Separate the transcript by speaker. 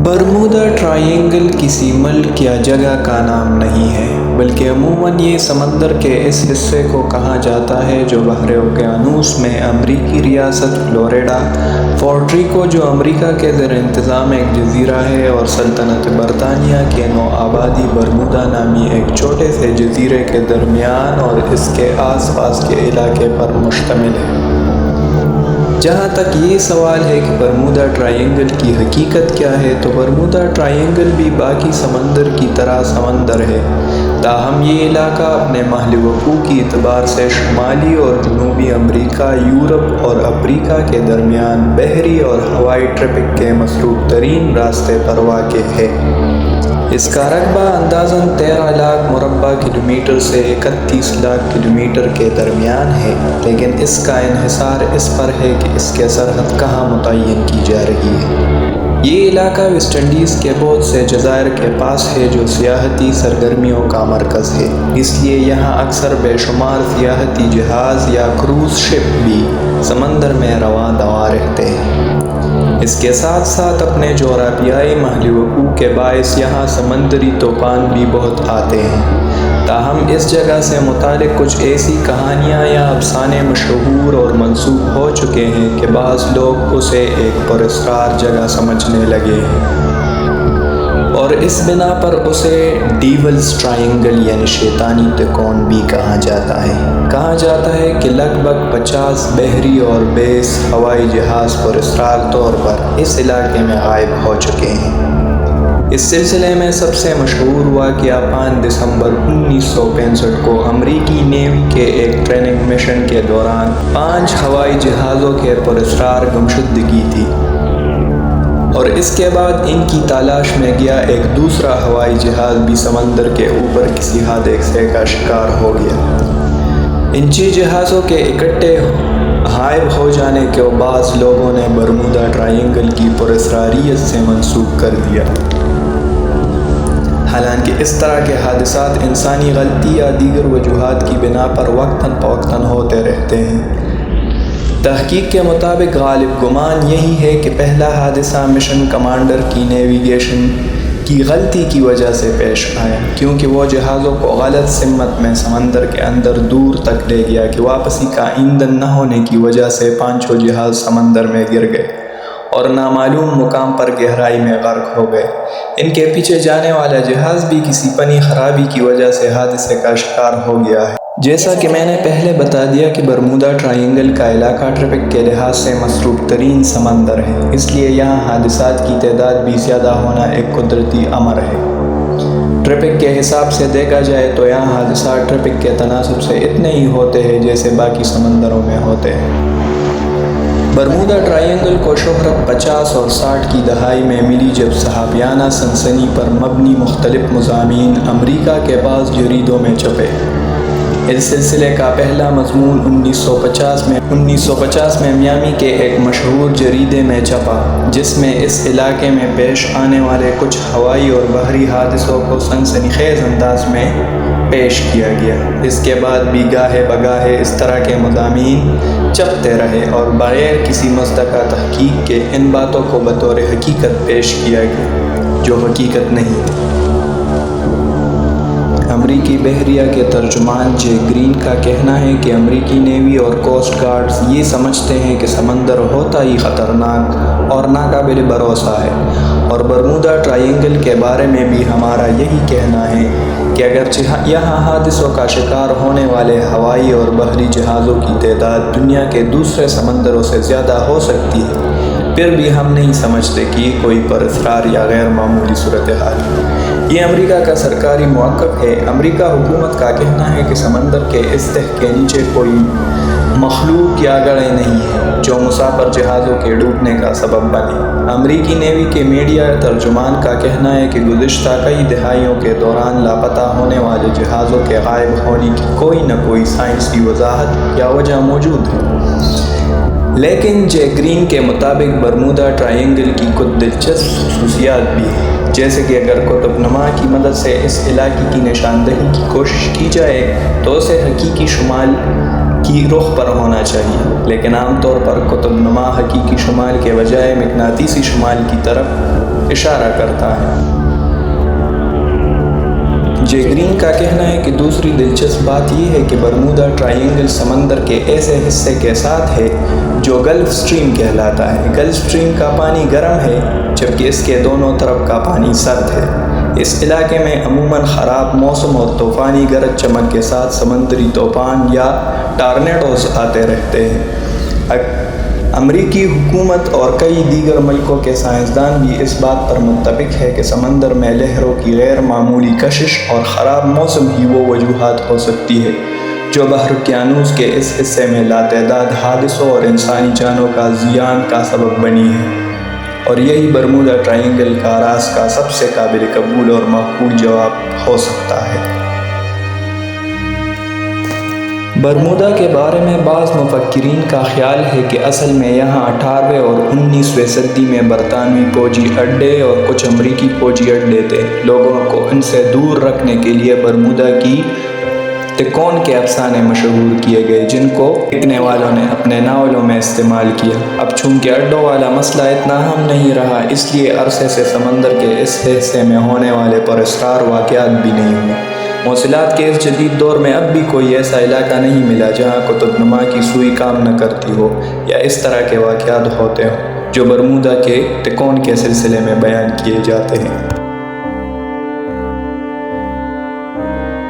Speaker 1: Bermuda triangle کسی ملک یا جگہ کا نام نہیں ہے، بلکہ عموماً یہ سمندر کے اس حصے کو کہا جاتا ہے جو بحر اوقیانوس میں امریکی ریاست فلوریڈا، پورٹریکو جو امریکا کے زیر انتظام ایک جزیرہ ہے، اور سلطنت برطانیہ کے نوآبادی برمودا نامی ایک چھوٹے سے جزیرے کے درمیان اور اس کے آس پاس کے علاقے پر مشتمل ہے۔ جہاں تک یہ سوال ہے کہ برمودا ٹرائینگل کی حقیقت کیا ہے، تو برمودا ٹرائینگل بھی باقی سمندر کی طرح سمندر ہے، تاہم یہ علاقہ اپنے محل وقوع کی اعتبار سے شمالی اور جنوبی امریکہ، یورپ اور افریقہ کے درمیان بحری اور ہوائی ٹریفک کے مصروف ترین راستے پر واقع ہے۔ اس کا رقبہ اندازاً 13 لاکھ مربع کلومیٹر سے 31 لاکھ کلومیٹر کے درمیان ہے، لیکن اس کا انحصار اس پر ہے کہ اس کے سرحد کہاں متعین کی جا رہی ہے۔ یہ علاقہ ویسٹ انڈیز کے بہت سے جزائر کے پاس ہے جو سیاحتی سرگرمیوں کا مرکز ہے، اس لیے یہاں اکثر بے شمار سیاحتی جہاز یا کروز شپ بھی سمندر میں رواں دواں رہتے ہیں۔ اس کے ساتھ ساتھ اپنے جغرافیائی محل وقوع کے باعث یہاں سمندری طوفان بھی بہت آتے ہیں، تاہم اس جگہ سے متعلق کچھ ایسی کہانیاں یا افسانے مشہور اور منسوب ہو چکے ہیں کہ بعض لوگ اسے ایک پراسرار جگہ سمجھنے لگے ہیں، اور اس بنا پر اسے ڈیولز ٹرائینگل یعنی شیطانی تکون بھی کہا جاتا ہے۔ کہا جاتا ہے کہ لگ بھگ 50 بحری اور 20 ہوائی جہاز پراسرار طور پر اس علاقے میں غائب ہو چکے ہیں۔ اس سلسلے میں سب سے مشہور واقعہ 5 دسمبر 1965 کو امریکی نیوی کے ایک ٹریننگ مشن کے دوران 5 ہوائی جہازوں کے پراسرار گمشدگی تھی، اور اس کے بعد ان کی تلاش میں گیا ایک دوسرا ہوائی جہاز بھی سمندر کے اوپر کسی حادثے کا شکار ہو گیا۔ ان 6 جہازوں کے اکٹھے غائب ہو جانے کو بعض لوگوں نے برمودا ٹرائینگل کی پراسراریت سے منسوب کر دیا، حالانکہ اس طرح کے حادثات انسانی غلطی یا دیگر وجوہات کی بنا پر وقتاً فوقتاً ہوتے رہتے ہیں۔ تحقیق کے مطابق غالب گمان یہی ہے کہ پہلا حادثہ مشن کمانڈر کی نیویگیشن کی غلطی کی وجہ سے پیش آیا، کیونکہ وہ جہازوں کو غلط سمت میں سمندر کے اندر دور تک لے گیا کہ واپسی کا ایندھن نہ ہونے کی وجہ سے 5 جہاز سمندر میں گر گئے اور نامعلوم مقام پر گہرائی میں غرق ہو گئے۔ ان کے پیچھے جانے والا جہاز بھی کسی فنی خرابی کی وجہ سے حادثے کا شکار ہو گیا ہے۔ جیسا کہ میں نے پہلے بتا دیا کہ برمودا ٹرائینگل کا علاقہ ٹریفک کے لحاظ سے مصروف ترین سمندر ہے، اس لیے یہاں حادثات کی تعداد بھی زیادہ ہونا ایک قدرتی امر ہے۔ ٹریفک کے حساب سے دیکھا جائے تو یہاں حادثات ٹریفک کے تناسب سے اتنے ہی ہوتے ہیں جیسے باقی سمندروں میں ہوتے ہیں۔ برمودا ٹرائینگل کو شہرت 50 اور 60 کی دہائی میں ملی جب صحافیانہ سنسنی پر مبنی مختلف مضامین امریکہ کے بعض جریدوں میں چھپے۔ اس سلسلے کا پہلا مضمون 1950 میں میامی کے ایک مشہور جریدے میں چھپا، جس میں اس علاقے میں پیش آنے والے کچھ ہوائی اور بحری حادثوں کو سنسنی خیز انداز میں پیش کیا گیا۔ اس کے بعد بھی گاہے بگاہے اس طرح کے مضامین چھپتے رہے اور بغیر کسی مصداقہ تحقیق کے ان باتوں کو بطور حقیقت پیش کیا گیا جو حقیقت نہیں تھی۔ امریکی بحریہ کے ترجمان جے گرین کا کہنا ہے کہ امریکی نیوی اور کوسٹ گارڈز یہ سمجھتے ہیں کہ سمندر ہوتا ہی خطرناک اور ناقابل بھروسہ ہے، اور برمودا ٹرائینگل کے بارے میں بھی ہمارا یہی کہنا ہے کہ اگرچہ یہاں حادثوں کا شکار ہونے والے ہوائی اور بحری جہازوں کی تعداد دنیا کے دوسرے سمندروں سے زیادہ ہو سکتی ہے، پھر بھی ہم نہیں سمجھتے کہ یہ کوئی پراسرار یا غیر معمولی صورتحال ہے۔ یہ امریکہ کا سرکاری موقف ہے۔ امریکہ حکومت کا کہنا ہے کہ سمندر کے اس تہہ کے نیچے کوئی مخلوق یا گڑھے نہیں ہیں جو مسافر جہازوں کے ڈوبنے کا سبب بنے۔ امریکی نیوی کے میڈیا ترجمان کا کہنا ہے کہ گزشتہ کئی دہائیوں کے دوران لاپتہ ہونے والے جہازوں کے غائب ہونے کی کوئی نہ کوئی سائنسی وضاحت یا وجہ موجود ہے، لیکن جے گرین کے مطابق برمودا ٹرائینگل کی کچھ دلچسپ خصوصیات بھی ہیں، جیسے کہ اگر قطب نما کی مدد سے اس علاقے کی نشاندہی کی کوشش کی جائے تو اسے حقیقی شمال کی رخ پر ہونا چاہیے، لیکن عام طور پر قطب نما حقیقی شمال کے بجائے مقناطیسی شمال کی طرف اشارہ کرتا ہے۔ جے گرین کا کہنا ہے کہ دوسری دلچسپ بات یہ ہے کہ برمودا ٹرائینگل سمندر کے ایسے حصے کے ساتھ ہے جو گلف اسٹریم کہلاتا ہے۔ گلف اسٹریم کا پانی گرم ہے جبکہ اس کے دونوں طرف کا پانی سرد ہے۔ اس علاقے میں عموماً خراب موسم اور طوفانی گرج چمک کے ساتھ سمندری طوفان یا ٹارنیڈوز آتے رہتے ہیں۔ امریکی حکومت اور کئی دیگر ملکوں کے سائنسدان بھی اس بات پر متفق ہے کہ سمندر میں لہروں کی غیر معمولی کشش اور خراب موسم ہی وہ وجوہات ہو سکتی ہے جو بحر اوقیانوس کے اس حصے میں لاتعداد حادثوں اور انسانی جانوں کا زیان کا سبب بنی ہے، اور یہی برمودا ٹرائینگل کا راز کا سب سے قابل قبول اور معقول جواب ہو سکتا ہے۔ برمودا کے بارے میں بعض مفکرین کا خیال ہے کہ اصل میں یہاں 18ویں اور 19ویں صدی میں برطانوی فوجی اڈے اور کچھ امریکی فوجی اڈے تھے۔ لوگوں کو ان سے دور رکھنے کے لیے برمودا کی تکون کے افسانے مشہور کیے گئے جن کو لکھنے والوں نے اپنے ناولوں میں استعمال کیا۔ اب چونکہ اڈوں والا مسئلہ اتنا اہم نہیں رہا، اس لیے عرصے سے سمندر کے اس حصے میں ہونے والے پراسرار واقعات بھی نہیں ہوئے۔ مواصلات کے اس جدید دور میں اب بھی کوئی ایسا علاقہ نہیں ملا جہاں قطب نما کی سوئی کام نہ کرتی ہو یا اس طرح کے واقعات ہوتے ہوں جو برمودا کے تکون کے سلسلے میں بیان کیے جاتے ہیں۔